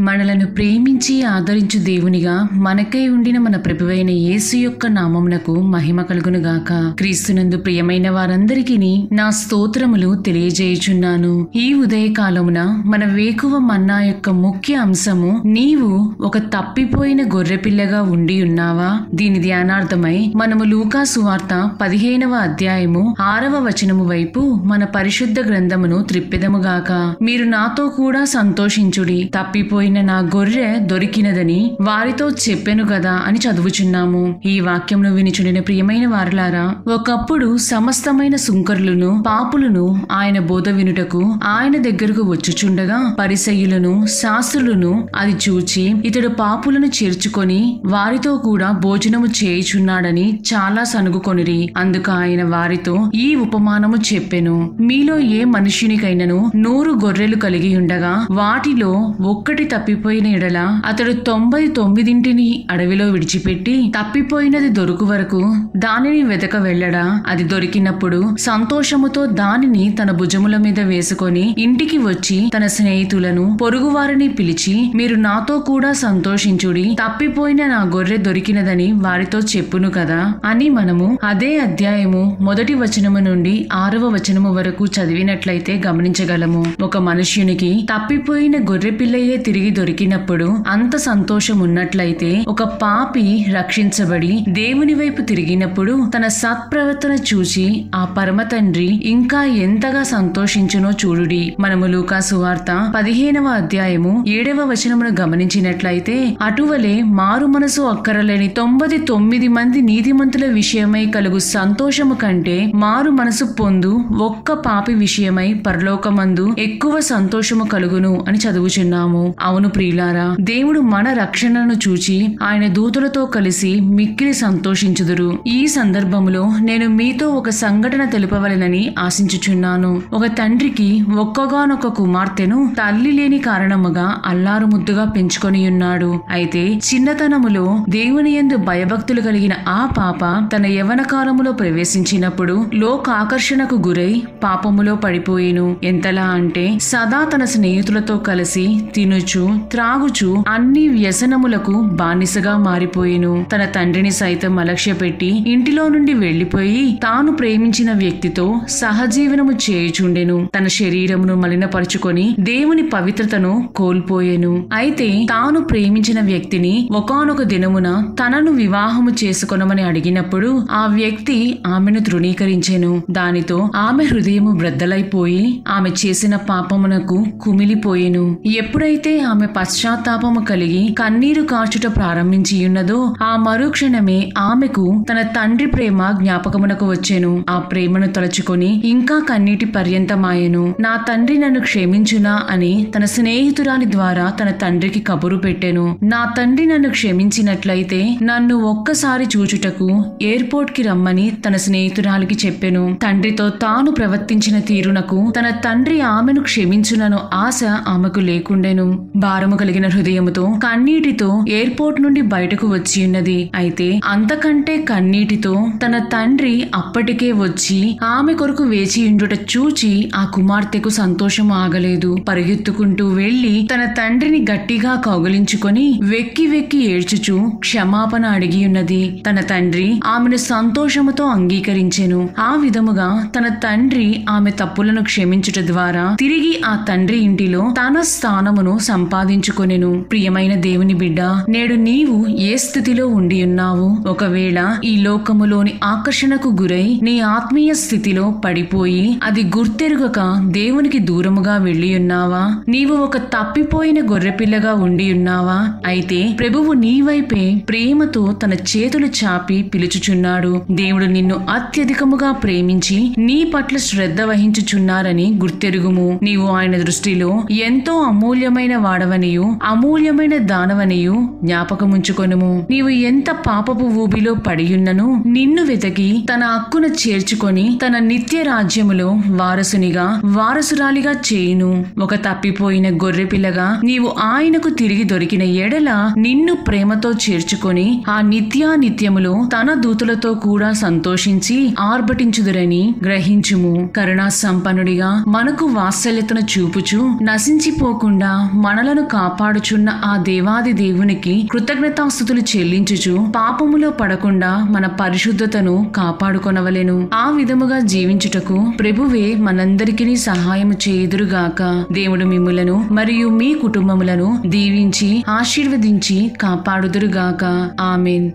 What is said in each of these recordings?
మనలను ప్రేమించి ఆదరించు దేవునిగా మనకై ఉండిన మన ప్రభువైన యేసు యొక్క నామమునకు మహిమ కలుగునుగాక. క్రీస్తునందు ప్రియమైన వారందరికీ నా స్తోత్రములు తెలియజేయుచున్నాను. ఈ ఉదయకాలమున మన వేకువ మన్నా యొక్క ముఖ్య అంశము, నీవు ఒక తప్పిపోయిన గొర్రెపిల్లగా ఉండి ఉన్నావా? దీని ధ్యానార్థమై మనము లూకా సువార్త 15వ అధ్యాయము 6వ వచనము వైపు మన పరిశుద్ధ గ్రంథమును త్రిప్పెదముగాక. మీరు నాతో కూడా సంతోషించుడి, తప్పిపోయిన నా గొర్రె దొరికినదని వారితో చెప్పెను గదా అని చదువుచున్నాము. ఈ వాక్యమును వినిచుండిన ప్రియమైన వారలారా, ఒకప్పుడు సమస్తమైన సుంకరులను పాపులను ఆయన బోధ వినుటకు ఆయన దగ్గరకు వచ్చుచుండగా పరిసయ్యులను శాస్త్రులను అది చూచి ఇతడు పాపులను చేర్చుకొని వారితో కూడా భోజనము చేయుచున్నాడని చాలా సనుగుకొనిరి. అందుకు ఆయన వారితో ఈ ఉపమానము చెప్పెను. మీలో ఏ మనుష్యునికైనను 100 గొర్రెలు కలిగి ఉండగా వాటిలో ఒక్కటి తప్పిపోయిన ఎడల అతడు 99 అడవిలో విడిచిపెట్టి తప్పిపోయినది దొరుకు వరకు దానిని వెతక వెళ్ళడా? అది దొరికినప్పుడు సంతోషముతో దానిని తన భుజముల మీద వేసుకొని ఇంటికి వచ్చి తన స్నేహితులను పొరుగువారిని పిలిచి, మీరు నాతో కూడా సంతోషించుడి, తప్పిపోయిన నా గొర్రె దొరికినదని వారితో చెప్పును కదా అని మనము అదే అధ్యాయము 1వ వచనము నుండి 6వ వచనము వరకు చదివినట్లయితే గమనించగలము. ఒక మనుష్యునికి తప్పిపోయిన గొర్రె పిల్లయే తిరిగి దొరికినప్పుడు అంత సంతోషం ఉన్నట్లయితే, ఒక పాపి రక్షించబడి దేవుని వైపు తిరిగినప్పుడు తన సత్ప్రవర్తన చూచి ఆ పరమ తండ్రి ఇంకా ఎంతగా సంతోషించునో చూడుడి. మనము లూకా సువార్త 15వ అధ్యాయము 7వ వచనమును గమనించినట్లయితే, అటువలే మారు మనసు అక్కరలేని 99 మంది నీతిమంతుల విషయమై కలుగు సంతోషము కంటే మారు మనసు పొందు ఒక్క పాపి విషయమై పరలోకమందు ఎక్కువ సంతోషము కలుగును అని చదువుచున్నాము. అవును ప్రియులారా, దేవుడు మన రక్షణను చూచి ఆయన దూతలతో కలిసి మిక్కిలి సంతోషించుదురు. ఈ సందర్భములో నేను మీతో ఒక సంఘటన తెలుపవలెనని ఆశించుచున్నాను. ఒక తండ్రికి ఒక్కగానొక్క కుమార్తెను తల్లి లేని కారణముగా అల్లారు ముద్దుగా పెంచుకొని ఉన్నాడు. అయితే చిన్నతనములో దేవుని యందు భయభక్తులు కలిగిన ఆ పాప తన యవ్వన కాలములో ప్రవేశించినప్పుడు లోకాకర్షణకు గురై పాపములో పడిపోయేను. ఎంతలా అంటే సదా తన స్నేహితులతో కలిసి తినుచు త్రాగుచు అన్ని వ్యసనములకు బానిసగా మారిపోయేను. తన తండ్రిని సైతం అలక్ష్య పెట్టి ఇంటిలో నుండి వెళ్లిపోయి తాను ప్రేమించిన వ్యక్తితో సహజీవనము చేయుచుండెను. తన శరీరమును మలినపరుచుకొని దేవుని పవిత్రతను కోల్పోయెను. అయితే తాను ప్రేమించిన వ్యక్తిని ఒకానొక దినమున తనను వివాహము చేసుకొనమని అడిగినప్పుడు ఆ వ్యక్తి ఆమెను తృణీకరించెను. దానితో ఆమె హృదయము బ్రద్దలైపోయి ఆమె చేసిన పాపమునకు కుమిలిపోయెను. ఎప్పుడైతే ఆమె పశ్చాత్తాపము కలిగి కన్నీరు కార్చుట ప్రారంభించి ఉన్నదో ఆ మరుక్షణమే ఆమెకు తన తండ్రి ప్రేమ జ్ఞాపకమునకు వచ్చెను. ఆ ప్రేమను తలుచుకొని ఇంకా కన్నీటి పర్యంతమాయెను. నా తండ్రి నన్ను క్షమించునా అని తన స్నేహితురాలి ద్వారా తన తండ్రికి కబురు పెట్టెను. నా తండ్రి నన్ను క్షమించినట్లయితే నన్ను ఒక్కసారి చూచుటకు ఎయిర్పోర్ట్ కి రమ్మని తన స్నేహితురాలికి చెప్పెను. తండ్రితో తాను ప్రవర్తించిన తీరునకు తన తండ్రి ఆమెను క్షమించునను ఆశ ఆమెకు లేకుండెను. భారము కలిగిన హృదయముతో కన్నీటితో ఎయిర్పోర్ట్ నుండి బయటకు వచ్చి ఉన్నది. అయితే అంతకంటే కన్నీటితో తన తండ్రి అప్పటికే వచ్చి ఆమె కొరకు వేచి ఉండుట చూచి ఆ కుమార్తెకు సంతోషం ఆగలేదు. పరిగెత్తుకుంటూ వెళ్లి తన తండ్రిని గట్టిగా కౌగిలించుకొని వెక్కి వెక్కి ఏడ్చుచు క్షమాపణ అడిగి ఉన్నది. తన తండ్రి ఆమెను సంతోషముతో అంగీకరించెను. ఆ విధముగా తన తండ్రి ఆమె తప్పులను క్షమించుట ద్వారా తిరిగి ఆ తండ్రి ఇంటిలో తన స్థానమును సంపాదించుకొనెను. ప్రియమైన దేవుని బిడ్డ, నేడు నీవు ఏ స్థితిలో ఉండి ఉన్నావు? ఒకవేళ ఈ లోకములోని ఆకర్షణకు గురై నీ ఆత్మీయ స్థితిలో పడిపోయి అది గుర్తెరుగక దేవునికి దూరముగా వెళ్లి ఉన్నావా? నీవు ఒక తప్పిపోయిన గొర్రెపిల్లగా ఉండి ఉన్నావా? అయితే ప్రభువు నీ వైపే ప్రేమతో తన చేతులు చాపి పిలుచుచున్నాడు. దేవుడు నిన్ను అత్యధికముగా ప్రేమించి నీ పట్ల శ్రద్ధ వహించుచున్నారని గుర్తెరుగుము. నీవు ఆయన దృష్టిలో ఎంతో అమూల్యమైన వాడవు వాడవనియు అమూల్యమైన దానవనియు జ్ఞాపకముంచుకొనుము. నీవు ఎంత పాపపు ఊబిలో పడియున్నను నిన్ను వెతకి తన హక్కున చేర్చుకొని తన నిత్య రాజ్యములో వారసునిగా వారసురాలిగా చేయును. ఒక తప్పిపోయిన గొర్రెపిల్లగా నీవు ఆయనకు తిరిగి దొరికిన ఎడల నిన్ను ప్రేమతో చేర్చుకొని ఆ నిత్యానిత్యములో తన దూతలతో కూడా సంతోషించి ఆర్భటించుదురని గ్రహించుము. కరుణా సంపన్నుడిగా మనకు వాత్సల్యతను చూపుచు నశించిపోకుండా మనలను కాపాడుచున్న ఆ దేవాది దేవునికి కృతజ్ఞతాస్తుతులు చెల్లించుచు పాపములో పడకుండా మన పరిశుద్ధతను కాపాడుకొనవలెను. ఆ విధముగా జీవించుటకు ప్రభువే మనందరికీ సహాయము చేయుదురుగాక. దేవుడు మిమ్ములను మరియు మీ కుటుంబములను దీవించి ఆశీర్వదించి కాపాడుదురుగాక. ఆమేన్.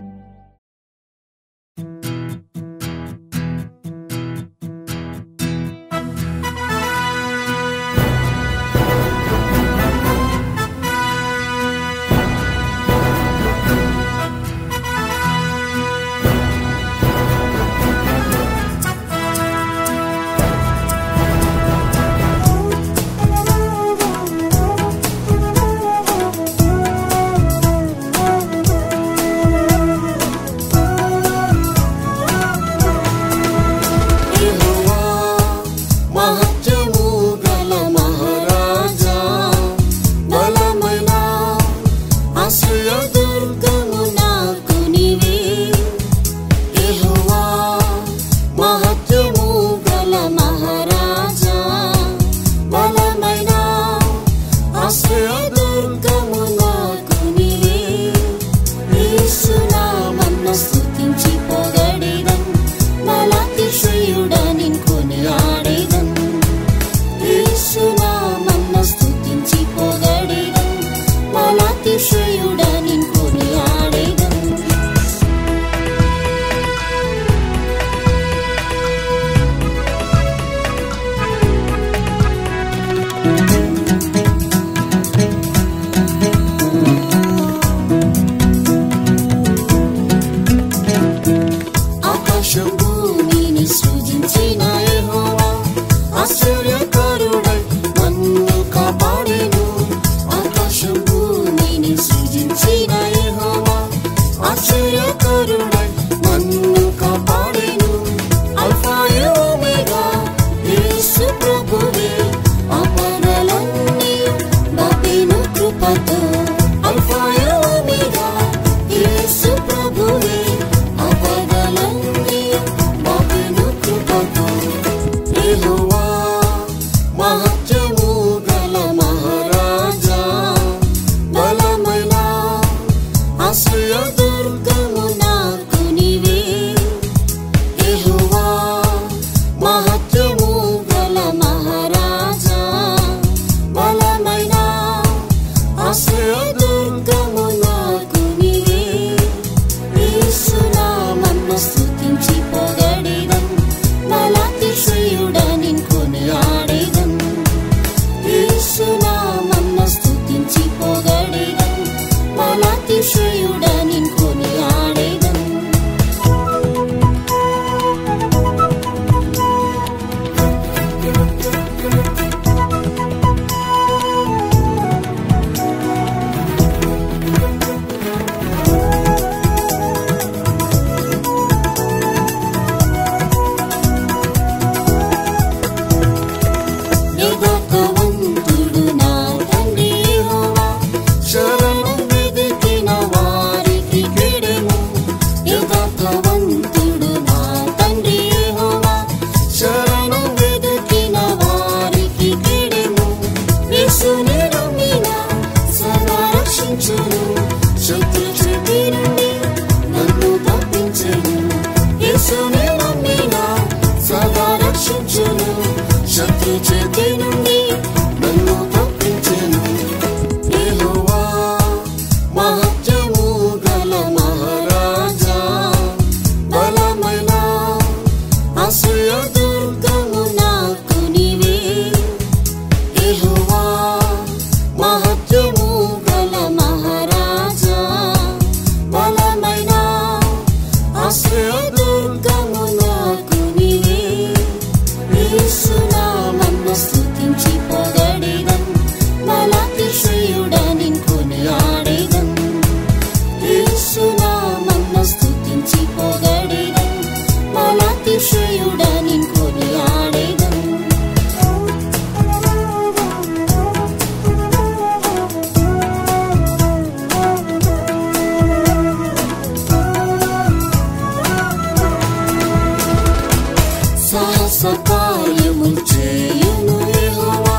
కార్యము చేయును యెహోవా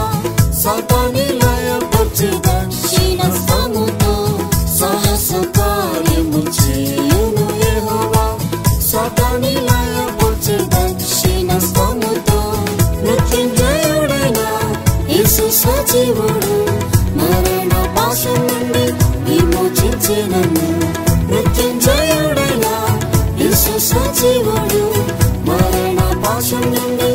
సాతాని లయపరచు దక్షిణస్తముతో సాహస కార్యము చేయును యెహోవా సాతాని లయపరచు దక్షిణస్తముతో మృత్యుంజయుడైన యేసు సజీవుడు మరణ పాశం నుండి విమోచించెనను మృత్యుంజయుడైన యేసు సజీవుడు మరణ పాశం నుండి